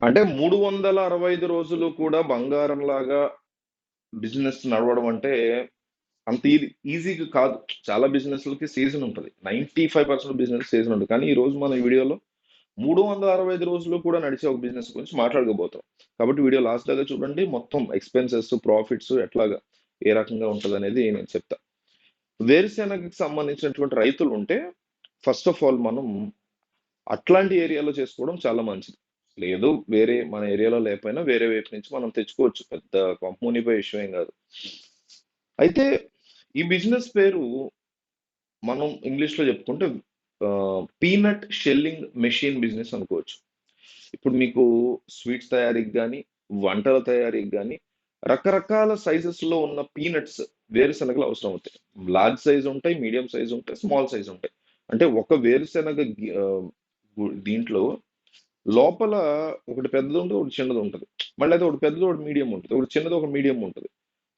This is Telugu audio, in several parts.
అంటే 365 రోజులు కూడా బంగారంలాగా బిజినెస్ నడవడం అంటే అంత ఈజీగా కాదు. చాలా బిజినెస్‌లకి సీజన్ ఉంటది. 95% బిజినెస్ సీజన్ ఉంటది. కానీ ఈరోజు మన ఈ వీడియోలో 365 రోజులు కూడా నడిచే ఒక బిజినెస్ గురించి మాట్లాడుకోబోతున్నాం. కాబట్టి వీడియో లాస్ట్ దాకా చూడండి. మొత్తం ఎక్స్‌పెన్సెస్, ప్రాఫిట్స్ ఎట్లాగా ఏ రకంగా ఉంటదనేది నేను చెప్తా. వేరుశెనగకి సంబంధించినటువంటి రైతులు ఉంటే ఫస్ట్ ఆఫ్ ఆల్ మనం అట్లాంటి ఏరియాలో చేసుకోవడం చాలా మంచిది. లేదు వేరే మన ఏరియాలో లేకపోయినా వేరే వైపు నుంచి మనం తెచ్చుకోవచ్చు. పెద్ద కొంపమునిపోయే విషయం ఏం కాదు. అయితే ఈ బిజినెస్ పేరు మనం ఇంగ్లీష్‌లో చెప్పుకుంటే పీనట్ షెల్లింగ్ మెషిన్ బిజినెస్ అనుకోవచ్చు. ఇప్పుడు మీకు స్వీట్స్ తయారీకి గానీ, వంటల తయారీకి గానీ, రకరకాల సైజెస్‌లో ఉన్న పీనట్స్ వేరుశనగలు అవసరం అవుతాయి. లార్జ్ సైజ్ ఉంటాయి, మీడియం సైజ్ ఉంటాయి, స్మాల్ సైజ్ ఉంటాయి. అంటే ఒక వేరుశనగ దీంట్లో లోపల ఒకటి పెద్దది ఉంటది, ఒకటి చిన్నది ఉంటది. మళ్ళీ అయితే ఒకటి పెద్దది, ఒకటి మీడియం ఉంటది. ఒకటి చిన్నది, ఒక మీడియం ఉంటది.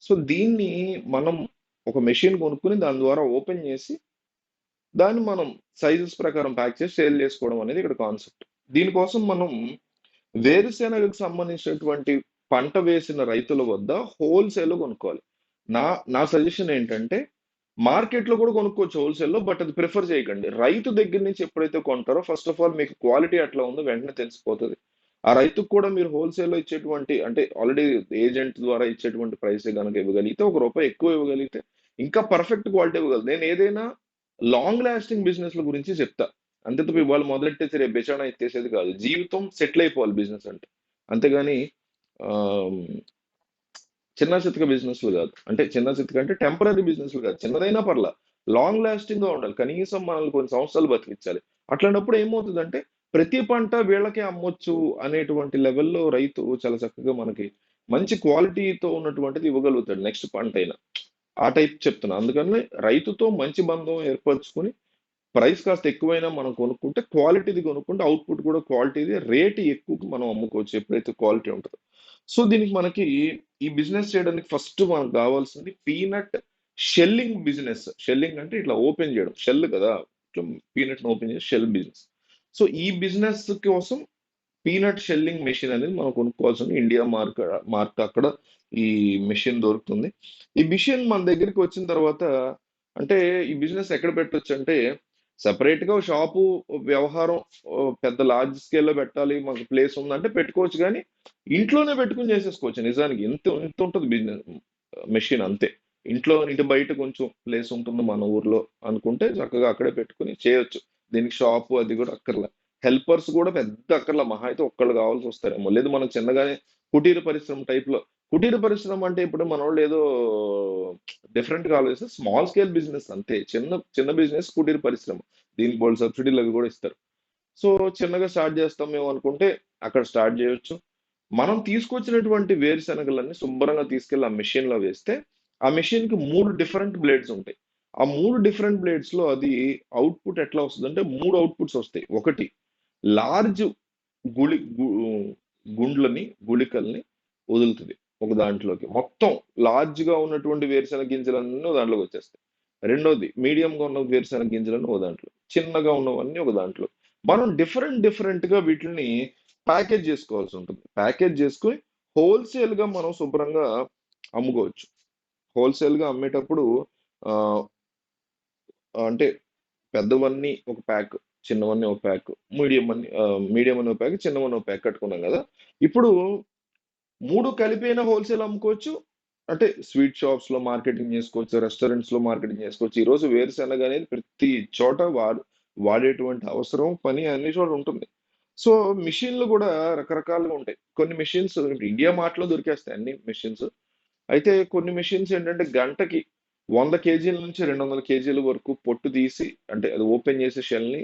సో దీన్ని మనం ఒక మెషిన్ కొనుక్కొని దాని ద్వారా ఓపెన్ చేసి దాన్ని మనం సైజెస్ ప్రకారం ప్యాక్ చేసి సేల్ చేసుకోవడం అనేది ఇక్కడ కాన్సెప్ట్. దీనికోసం మనం వేరుశెనగకు సంబంధించినటువంటి పంట వేసిన రైతుల వద్ద హోల్‌సేల్‌లో కొనుక్కోవాలి. నా నా సజెషన్ ఏంటంటే, మార్కెట్‌లో కూడా కొనుక్కోవచ్చు హోల్‌సేల్‌లో. బట్ అది ప్రిఫర్ చేయకండి. రైతు దగ్గర నుంచి ఎప్పుడైతే కొంటారో ఫస్ట్ ఆఫ్ ఆల్ మీకు క్వాలిటీ ఎట్లా ఉందో వెంటనే తెలిసిపోతది. ఆ రైతుకు కూడా మీరు హోల్‌సేల్‌లో ఇచ్చేటువంటి అంటే ఆల్రెడీ ఏజెంట్ ద్వారా ఇచ్చేటువంటి ప్రైసే గనుక ఇవ్వగలిగితే, ఒక రూపాయి ఎక్కువ ఇవ్వగలిగితే ఇంకా పర్ఫెక్ట్ క్వాలిటీ ఇవ్వగలరు. నేను ఏదైనా లాంగ్ లాస్టింగ్ బిజినెస్‌ల గురించి చెప్తా. అంతే తప్ప ఇవాళ మొదలెట్టేసి రేపు బెచానా ఎత్తేసేది కాదు. జీవితం సెటిల్ అయిపోవాలి బిజినెస్ అంటే. అంతేగాని ఆహ్, చిన్న చితక బిజినెస్‌లు కాదు. అంటే చిన్న చితక అంటే టెంపరరీ బిజినెస్‌లు కాదు. చిన్నదైనా పర్లా. లాంగ్ లాస్టింగ్‌గా ఉండాలి. కనీసం మనల్ని కొన్ని సంవత్సరాలు బతికించాలి. అట్లాంటప్పుడు ఏమవుతదంటే ప్రతి పంట వీళ్ళకే అమ్మొచ్చు అనేటువంటి లెవెల్‌లో రైతు చాలా చక్కగా మనకి మంచి క్వాలిటీతో ఉన్నటువంటిది ఇవ్వగలుగుతాడు నెక్స్ట్ పంటైనా. ఆ టైప్ చెప్తున్నా. అందుకని రైతుతో మంచి బంధం ఏర్పరచుకొని ప్రైస్ కాస్త ఎక్కువైనా మనం కొనుక్కుంటే క్వాలిటీది కొనుక్కుంటే అవుట్‌పుట్ కూడా క్వాలిటీది రేట్ ఎక్కువకి మనం అమ్ముకోవచ్చు ఎప్పుడైతే క్వాలిటీ ఉంటదో. సో, దీనికి మనకి ఈ బిజినెస్ చేయడానికి ఫస్ట్ మనకు కావాల్సింది పీనట్ షెల్లింగ్ బిజినెస్. షెల్లింగ్ అంటే ఇట్లా ఓపెన్ చేయడం. షెల్ కదా! ఇట్లా పీనట్‌ని ఓపెన్ చేసి షెల్ బిజినెస్. సో, ఈ బిజినెస్ కోసం పీనట్ షెల్లింగ్ మెషిన్ అనేది మనం కొనుక్కోవాల్సింది ఇండియా మార్క్ అక్కడ ఈ మెషిన్ దొరుకుతుంది. ఈ మెషిన్ మన దగ్గరికి వచ్చిన తర్వాత అంటే ఈ బిజినెస్ ఎక్కడ పెట్టొచ్చంటే సెపరేట్‌గా షాపు వ్యవహారం పెద్ద లార్జ్ స్కేల్‌లో పెట్టాలి. మాకు ప్లేస్ ఉందంటే పెట్టుకోవచ్చు గానీ, ఇంట్లోనే పెట్టుకొని చేసేసుకోవచ్చు నిజానికి. ఇంతుంటది బిజినెస్ మెషిన్ అంతే. ఇంటి బయట కొంచెం ప్లేస్ ఉంటుంది మన ఊర్లో అనుకుంటే చక్కగా అక్కడే పెట్టుకొని చేయొచ్చు. దీనికి షాపు అది కూడా అక్కర్లా. హెల్పర్స్ కూడా పెద్ద అక్కర్లా. మహా అయితే ఒక్కళ్ళు కావాల్సొస్తారేమో. లేదు మనం చిన్నగానే కుటీర పరిశ్రమ టైప్‌లో కుటీర పరిశ్రమ అంటే ఇప్పుడు మనోళ్ళు ఏదో డిఫరెంట్‌గా ఆలోచిస్తే స్మాల్ స్కేల్ బిజినెస్ అంతే. చిన్న చిన్న బిజినెస్ కుటీర పరిశ్రమ. దీనికి బోలెడు సబ్సిడీలు అవి కూడా ఇస్తారు. సో, చిన్నగా స్టార్ట్ చేస్తాం మేము అనుకుంటే అక్కడ స్టార్ట్ చేయొచ్చు. మనం తీసుకొచ్చినటువంటి వేరుశనగలన్నీ శుభ్రంగా తీసుకెళ్ళి ఆ మెషిన్‌లో వేస్తే, ఆ మెషిన్‌కి 3 డిఫరెంట్ బ్లేడ్స్ ఉంటాయి. ఆ 3 డిఫరెంట్ బ్లేడ్స్‌లో అది అవుట్‌పుట్ ఎట్లా వస్తదంటే 3 అవుట్‌పుట్స్ వస్తాయి. ఒకటి లార్జ్ గుళి గు గుళికల్ని వదులుతది ఒక దాంట్లోకి. మొత్తం లార్జ్‌గా ఉన్నటువంటి వేరుశనగ గింజలన్నీ ఒక దాంట్లోకి వచ్చేస్తాయి. రెండోది మీడియంగా ఉన్న వేరుశనగ గింజలన్నీ ఒక దాంట్లో. చిన్నగా ఉన్నవన్నీ ఒక దాంట్లో. మనం డిఫరెంట్‌గా వీటిల్ని ప్యాకేజ్ చేసుకోవాల్సి ఉంటుంది. ప్యాకేజ్ చేసుకొని హోల్‌సేల్‌గా మనం శుభ్రంగా అమ్ముకోవచ్చు. హోల్‌సేల్‌గా అమ్మేటప్పుడు ఆహ్, అంటే పెద్దవన్నీ ఒక ప్యాక్, చిన్నవన్నీ ఒక ప్యాక్, మీడియం అని ఒక ప్యాక్, చిన్నవన్నీ ఒక ప్యాక్ కట్టుకున్నాం గదా! ఇప్పుడు 3 కలిపైనా హోల్‌సేల్ అమ్ముకోవచ్చు. అంటే స్వీట్ షాప్స్‌లో మార్కెటింగ్ చేసుకోవచ్చు. రెస్టారెంట్స్‌లో మార్కెటింగ్ చేసుకోవచ్చు. ఈరోజు వేరుశనగ అనేది ప్రతి చోట వాడేటువంటి అవసరం, పని అన్ని చోట్ల ఉంటుంది. సో, మెషిన్‌లు గూడా రకరకాలుగా ఉంటాయి. కొన్ని మెషిన్స్ ఇండియా మార్ట్‌లో దొరికేస్తాయి అన్ని మెషిన్స్. అయితే కొన్ని మెషిన్స్ ఏంటంటే గంటకి 100 కేజీల నుంచి 200 కేజీల వరకు పొట్టు తీసి అంటే అది ఓపెన్ చేసే షెల్‌ని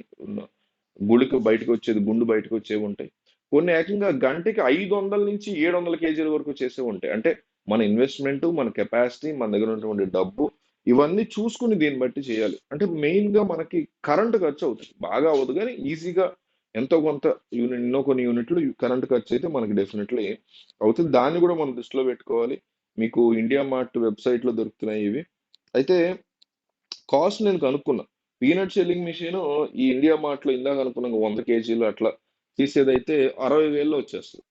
గుళిక బయటకొచ్చేది, గుండు బయటకొచ్చేవుంటాయి. కొన్ని ఏకంగా గంటకి 500-700 కేజీల వరకు చేసేవుంటాయి. అంటే మన ఇన్వెస్ట్‌మెంటు, మన కెపాసిటీ, మన దగ్గర ఉన్నటువంటి డబ్బు ఇవన్నీ చూసుకొని దీన్ని బట్టి చేయాలి. అంటే మెయిన్‌గా మనకి కరెంట్ ఖర్చవుతది. బాగా అవ్వదు గానీ ఈజీగా ఎంతో కొంత ఎన్నో కొన్ని యూనిట్లు కరెంట్ ఖర్చయితే మనకి డెఫినెట్‌లీ అవుతుంది. దాన్ని గూడా మనం దృష్టిలో పెట్టుకోవాలి. మీకు ఇండియా మార్ట్ వెబ్‌సైట్‌లో దొరుకుతున్నాయి ఇవి. అయితే కాస్ట్ నేను కనుక్కున్నా. పీనట్ షెల్లింగ్ మెషిను ఈ ఇండియా మార్ట్‌లో ఇందాక అనుకున్నాం 100 కేజీలు అట్లా తీసేదైతే 60,000లో వచ్చేస్తది.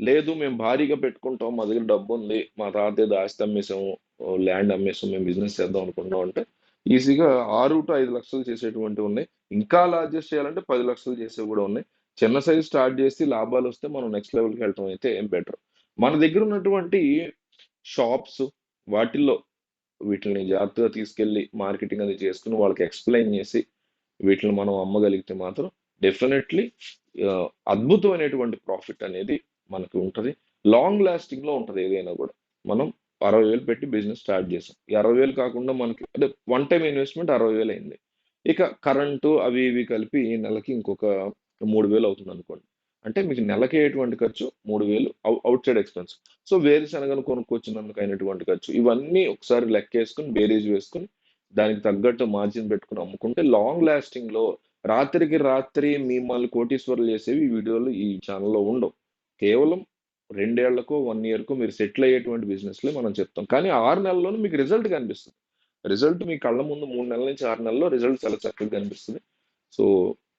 లేదు మేము భారీగా పెట్టుకుంటాం, మా దగ్గర డబ్బు ఉంది, మా తాత ఏదో ఆస్తి అమ్మేసాము, ల్యాండ్ అమ్మేసాము, మేము బిజినెస్ చేద్దాం అనుకుంటాం అంటే ఈజీగా 6 to 5 లక్షలు చేసేటువంటివి ఉన్నాయి. ఇంకా లార్జెస్ట్ చేయాలంటే 10 లక్షలు చేసేవి కూడా ఉన్నాయి. చిన్న సైజ్ స్టార్ట్ చేసి లాభాలు వస్తే మనం నెక్స్ట్ లెవెల్కి వెళ్ళటం అయితే ఏం బెటర్. మన దగ్గర ఉన్నటువంటి షాప్స్ వాటిల్లో వీటిని జాగ్రత్తగా తీసుకెళ్ళి మార్కెటింగ్ అది చేసుకుని వాళ్ళకి ఎక్స్ప్లెయిన్ చేసి వీటిని మనం అమ్మగలిగితే మాత్రం డెఫినెట్లీ అద్భుతమైనటువంటి ప్రాఫిట్ అనేది మనకి ఉంటుంది. లాంగ్ లాస్టింగ్ లో ఉంటుంది ఏదైనా కూడా. మనం 60,000 పెట్టి బిజినెస్ స్టార్ట్ చేసాం, ఈ 60,000 కాకుండా మనకి అంటే వన్ టైం ఇన్వెస్ట్మెంట్ 60,000 అయింది. ఇక కరెంటు అవి ఇవి కలిపి నెలకి ఇంకొక 3,000 అవుతుంది అనుకోండి. అంటే మీకు నెలకి అయ్యేటువంటి ఖర్చు 3,000 అవుట్ సైడ్ ఎక్స్పెన్స్. సో వేరుశనగను కొనుక్కొచ్చినందుకు అయినటువంటి ఖర్చు ఇవన్నీ ఒకసారి లెక్కేసుకుని బేరీజ్ వేసుకుని దానికి తగ్గట్టు మార్జిన్ పెట్టుకుని అమ్ముకుంటే లాంగ్ లాస్టింగ్ లో రాత్రికి రాత్రి మిమ్మల్ని కోటీశ్వరులు చేసేవి ఈ వీడియోలు ఈ ఛానల్లో ఉండవు. కేవలం 2 ఏళ్లకో 1 ఇయర్కో మీరు సెటిల్ అయ్యేటువంటి బిజినెస్లే మనం చెప్తాం. కానీ 6 నెలల్లోనే మీకు రిజల్ట్ కనిపిస్తుంది. రిజల్ట్ మీ కళ్ళ ముందు 3 నెలల నుంచి 6 నెలల్లో రిజల్ట్ చాలా చక్కగా కనిపిస్తుంది. సో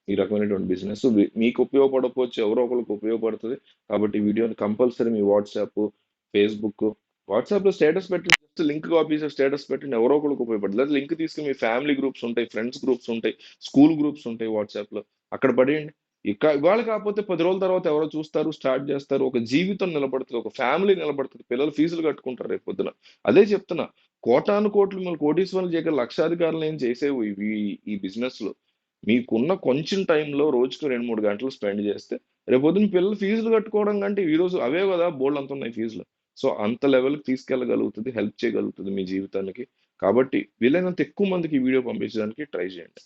ఈ రకమైనటువంటి బిజినెస్ మీకు ఉపయోగపడకపోవచ్చు, ఎవరో ఒకరికి ఉపయోగపడుతుంది. కాబట్టి ఈ వీడియోని కంపల్సరీ మీ ఫేస్బుక్ వాట్సాప్ లో స్టేటస్ పెట్టండి. జస్ట్ లింక్ కాపీ చేసి స్టేటస్ పెట్టండి, ఎవరో ఒకరికి ఉపయోగపడుతుంది. లేదా లింక్ తీసుకుని మీ ఫ్యామిలీ గ్రూప్స్ ఉంటాయి, ఫ్రెండ్స్ గ్రూప్స్ ఉంటాయి, స్కూల్ గ్రూప్స్ ఉంటాయి వాట్సాప్ లో, అక్కడ పడేయండి. ఇవాళ కాకపోతే 10 రోజుల తర్వాత ఎవరో చూస్తారు, స్టార్ట్ చేస్తారు, ఒక జీవితం నిలబడుతుంది, ఒక ఫ్యామిలీ నిలబడుతుంది, పిల్లలు ఫీజులు కట్టుకుంటారు రేపు పొద్దున. అదే చెప్తున్నా, కోటాను కోట్లు మిమ్మల్ని కోటీశ్వరులు చేయగల లక్షాధికారులు ఏం చేసేవి ఇవి ఈ బిజినెస్ లో. మీకున్న కొంచెం టైంలో రోజుకు 2-3 గంటలు స్పెండ్ చేస్తే రేపొద్దున పిల్లలు ఫీజులు కట్టుకోవడం కంటే ఈ రోజు అవే కదా బోల్డ్ అంత ఉన్నాయి ఫీజులు. సో అంత లెవెల్కి తీసుకెళ్ళగలుగుతుంది, హెల్ప్ చేయగలుగుతుంది మీ జీవితానికి. కాబట్టి వీలైనంత ఎక్కువ మందికి ఈ వీడియో పంపించడానికి ట్రై చేయండి.